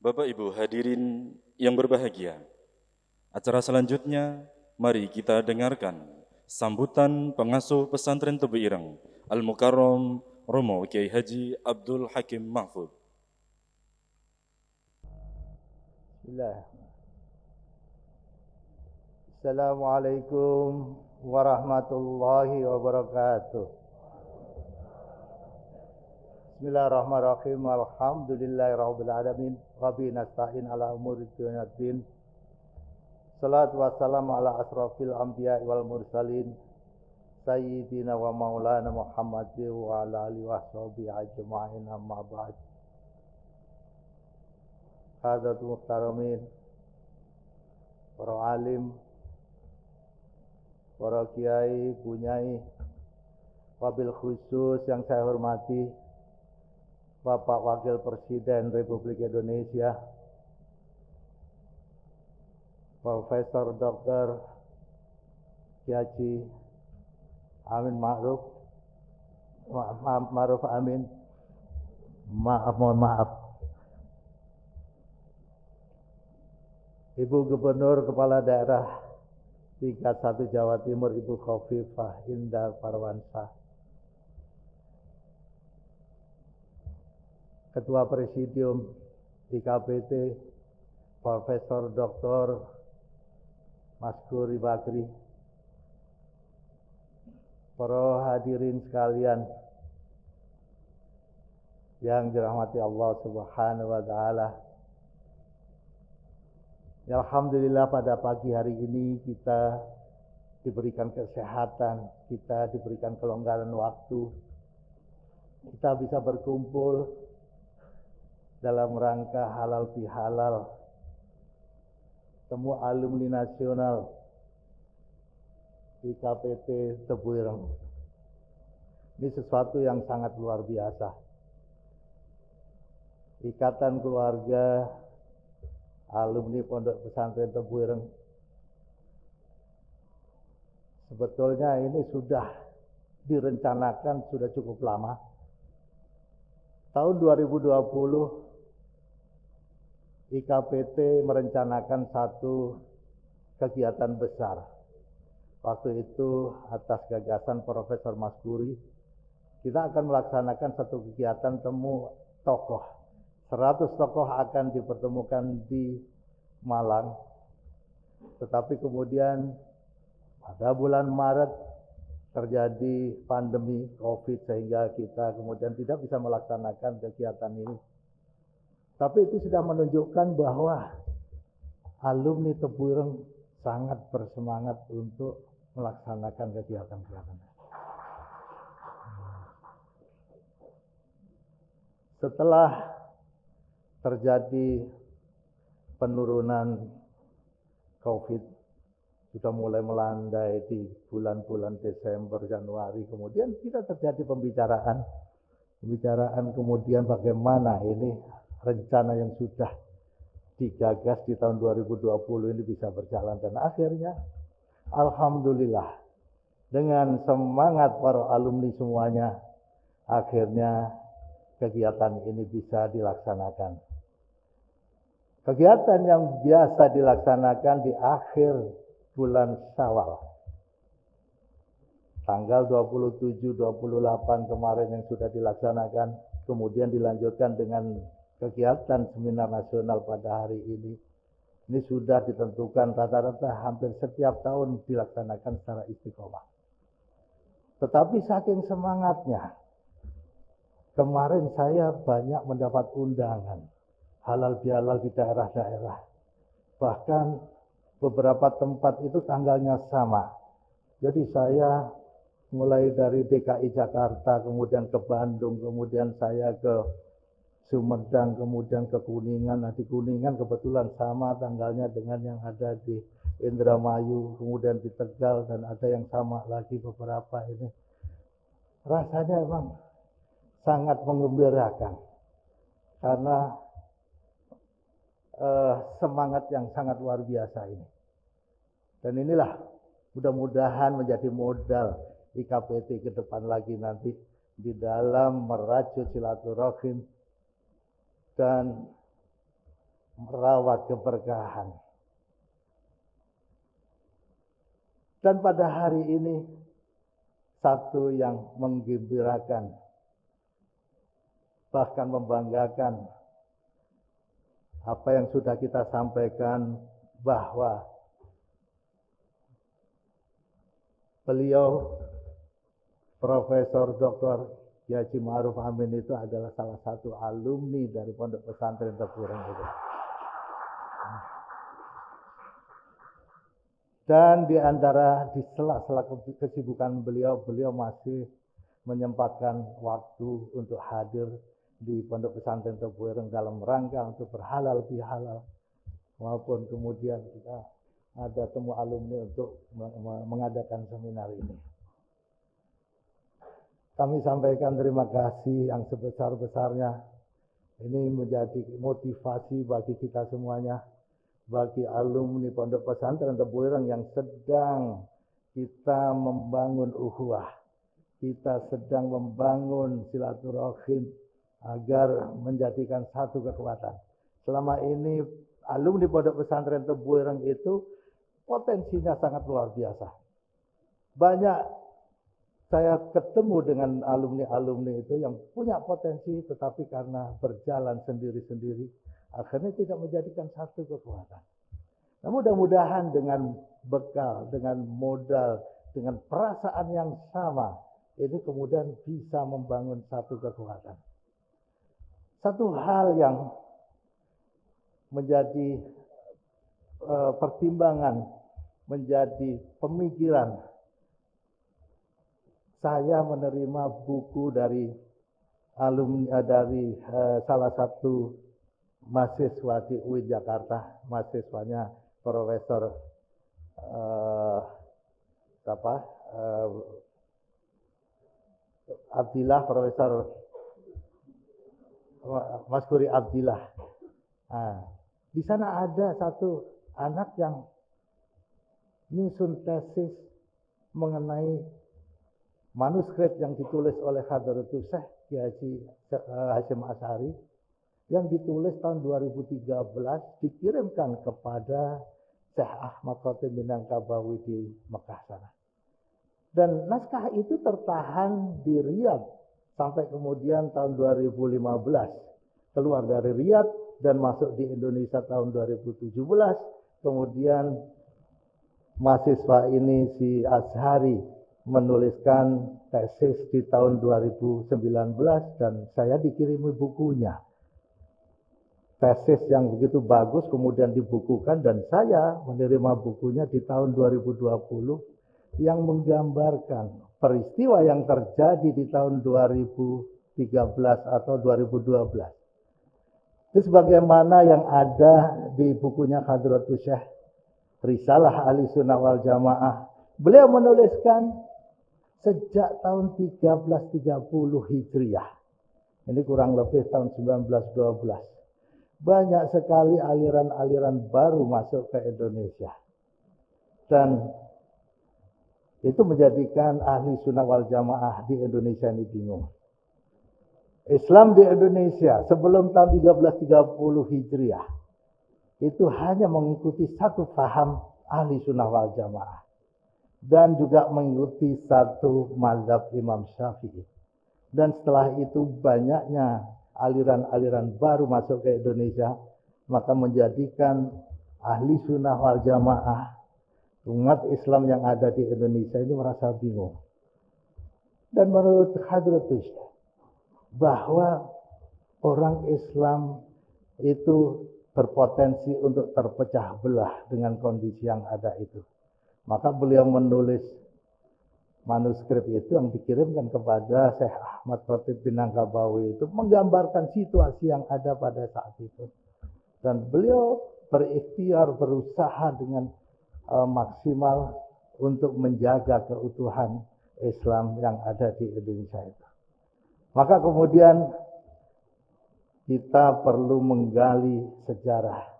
Bapak Ibu hadirin yang berbahagia, acara selanjutnya mari kita dengarkan sambutan pengasuh pesantren Tebu Ireng Al-Mukarram Romo Kiai Haji Abdul Hakim Mahfud. Bismillah. Assalamualaikum warahmatullahi wabarakatuh. Bismillahirrahmanirrahim. Alhamdulillahirabbil alamin. Wa bihi nasta'in ala umuri dunya waddin. Salatu wassalamu ala asrafil anbiya'i wal mursalin sayyidina wa maulana Muhammadin wa ala alihi wa sahbihi ajma'in, amma ba'd. Hadirin muhtaramin, para alim, para kiai, bunyai, wabil khusus yang saya hormati Bapak Wakil Presiden Republik Indonesia, Profesor Dr. Haji Amin Ma'ruf Amin. Mohon maaf. Ibu Gubernur Kepala Daerah tingkat 1 Jawa Timur, Ibu Khofifah Indar Parawansa. Ketua Presidium IKPT Profesor Dr. Maskur Bakri, para hadirin sekalian yang dirahmati Allah Subhanahu wa taala. Alhamdulillah pada pagi hari ini kita diberikan kesehatan, kita diberikan kelonggaran waktu. Kita bisa berkumpul dalam rangka halal bihalal temu alumni nasional IKPT Tebu Ireng. Ini sesuatu yang sangat luar biasa. Ikatan keluarga alumni Pondok Pesantren Tebu Ireng sebetulnya ini sudah direncanakan sudah cukup lama. Tahun 2020 IKPT merencanakan satu kegiatan besar. Waktu itu atas gagasan Profesor Maskuri, kita akan melaksanakan satu kegiatan temu tokoh. 100 tokoh akan dipertemukan di Malang. Tetapi kemudian pada bulan Maret terjadi pandemi COVID sehingga kita kemudian tidak bisa melaksanakan kegiatan ini. Tapi itu sudah menunjukkan bahwa alumni Tebu Ireng sangat bersemangat untuk melaksanakan kegiatan-kegiatan. Setelah terjadi penurunan COVID, sudah mulai melandai di bulan-bulan Desember, Januari, kemudian kita terjadi pembicaraan kemudian bagaimana ini rencana yang sudah digagas di tahun 2020 ini bisa berjalan. Dan akhirnya alhamdulillah dengan semangat para alumni semuanya, akhirnya kegiatan ini bisa dilaksanakan. Kegiatan yang biasa dilaksanakan di akhir bulan Syawal, tanggal 27, 28 kemarin yang sudah dilaksanakan, kemudian dilanjutkan dengan kegiatan seminar nasional pada hari ini. Ini sudah ditentukan rata-rata hampir setiap tahun dilaksanakan secara istiqomah. Tetapi saking semangatnya, kemarin saya banyak mendapat undangan halal bihalal di daerah-daerah. Bahkan beberapa tempat itu tanggalnya sama. Jadi saya mulai dari DKI Jakarta, kemudian ke Bandung, kemudian saya ke Sumedang, kemudian ke Kuningan. Nah di Kuningan kebetulan sama tanggalnya dengan yang ada di Indramayu, kemudian di Tegal, dan ada yang sama lagi beberapa ini. Rasanya memang sangat menggembirakan karena semangat yang sangat luar biasa ini. Dan inilah mudah-mudahan menjadi modal IKPT ke depan lagi nanti di dalam merajut silaturahim dan merawat keberkahan. Dan pada hari ini, satu yang menggembirakan, bahkan membanggakan, apa yang sudah kita sampaikan, bahwa beliau Profesor Dr. Kiai Haji Ma'ruf Amin itu adalah salah satu alumni dari Pondok Pesantren Tebu Ireng itu. Dan di antara di sela-sela kesibukan beliau masih menyempatkan waktu untuk hadir di Pondok Pesantren Tebu Ireng dalam rangka untuk berhalal bihalal, maupun kemudian kita ada temu alumni untuk mengadakan seminar ini. Kami sampaikan terima kasih yang sebesar-besarnya. Ini menjadi motivasi bagi kita semuanya, bagi alumni Pondok Pesantren Tebu Ireng yang sedang kita membangun ukhuwah, kita sedang membangun silaturahim agar menjadikan satu kekuatan. Selama ini alumni Pondok Pesantren Tebu Ireng itu potensinya sangat luar biasa. Banyak saya ketemu dengan alumni-alumni itu yang punya potensi, tetapi karena berjalan sendiri-sendiri, akhirnya tidak menjadikan satu kekuatan. Nah, mudah-mudahan dengan bekal, dengan modal, dengan perasaan yang sama, ini kemudian bisa membangun satu kekuatan. Satu hal yang menjadi pertimbangan, menjadi pemikiran, saya menerima buku dari alumni dari salah satu mahasiswa di UIN Jakarta, mahasiswanya Profesor Abdillah, Profesor Mas Guri Abdillah. Nah, di sana ada satu anak yang nyusun tesis mengenai manuskrip yang ditulis oleh Hadratus Syekh Kiai Haji Hasyim Asy'ari yang ditulis tahun 2013 dikirimkan kepada Syekh Ahmad Khatib Minangkabawi di Mekah sana. Dan naskah itu tertahan di Riyadh sampai kemudian tahun 2015 keluar dari Riyadh dan masuk di Indonesia tahun 2017. Kemudian mahasiswa ini si Asy'ari menuliskan tesis di tahun 2019 dan saya dikirimi bukunya. Tesis yang begitu bagus kemudian dibukukan dan saya menerima bukunya di tahun 2020 yang menggambarkan peristiwa yang terjadi di tahun 2013 atau 2012. Itu sebagaimana yang ada di bukunya Hadratus Syekh Risalah Ahlussunnah wal Jamaah. Beliau menuliskan sejak tahun 1330 Hijriah. Ini kurang lebih tahun 1912. Banyak sekali aliran-aliran baru masuk ke Indonesia. Dan itu menjadikan ahli sunnah wal jamaah di Indonesia ini bingung. Islam di Indonesia sebelum tahun 1330 Hijriah itu hanya mengikuti satu paham ahli sunnah wal jamaah. Dan juga mengikuti satu mazhab Imam Syafi'i. Dan setelah itu banyaknya aliran-aliran baru masuk ke Indonesia, maka menjadikan ahli sunnah wal jamaah, umat Islam yang ada di Indonesia ini merasa bingung. Dan menurut Hadratus bahwa orang Islam itu berpotensi untuk terpecah belah dengan kondisi yang ada itu. Maka beliau menulis manuskrip itu yang dikirimkan kepada Syekh Ahmad Khatib Minangkabawi itu menggambarkan situasi yang ada pada saat itu. Dan beliau berikhtiar, berusaha dengan maksimal untuk menjaga keutuhan Islam yang ada di Indonesia itu. Maka kemudian kita perlu menggali sejarah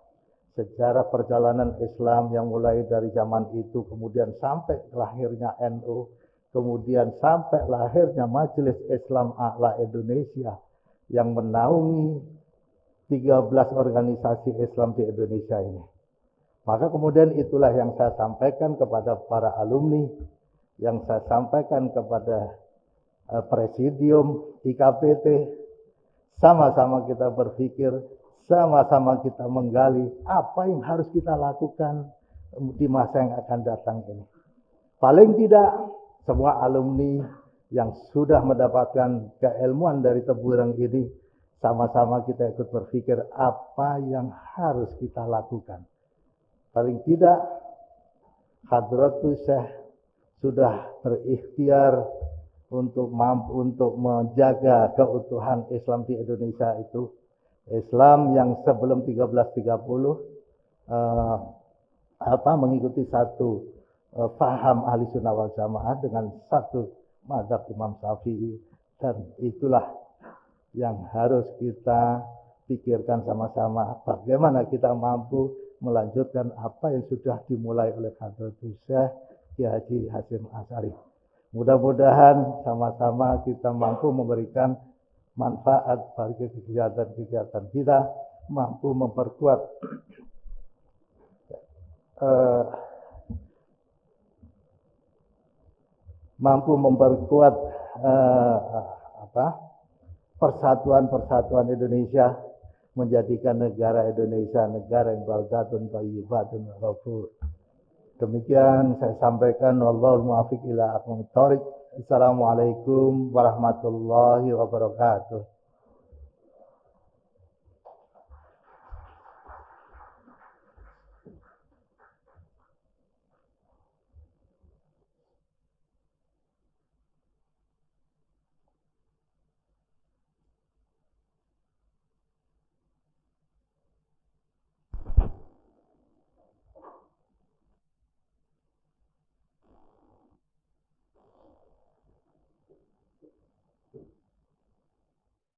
perjalanan Islam yang mulai dari zaman itu, kemudian sampai lahirnya NU, kemudian sampai lahirnya Majelis Islam A'la Indonesia yang menaungi 13 organisasi Islam di Indonesia ini. Maka kemudian itulah yang saya sampaikan kepada para alumni, yang saya sampaikan kepada presidium IKPT, sama-sama kita berpikir, sama-sama kita menggali apa yang harus kita lakukan di masa yang akan datang ini. Paling tidak semua alumni yang sudah mendapatkan keilmuan dari Tebu Ireng ini, sama-sama kita ikut berpikir apa yang harus kita lakukan. Paling tidak Hadratus Syekh sudah berikhtiar untuk mampu untuk menjaga keutuhan Islam di Indonesia itu. Islam yang sebelum 1330 mengikuti satu faham ahli sunnah wal jamaah dengan satu mazhab Imam Syafi'i, dan itulah yang harus kita pikirkan sama-sama, bagaimana kita mampu melanjutkan apa yang sudah dimulai oleh Hadratus Syekh Kiai Haji Hasyim Asy'ari. Mudah-mudahan sama-sama kita mampu memberikan manfaat bagi kegiatan-kegiatan kita, mampu memperkuat persatuan Indonesia, menjadikan negara Indonesia negara yang baldatun thayyibatun ghafur. Demikian saya sampaikan, wallahul muwaffiq ila aqwamit thoriq. Assalamualaikum warahmatullahi wabarakatuh.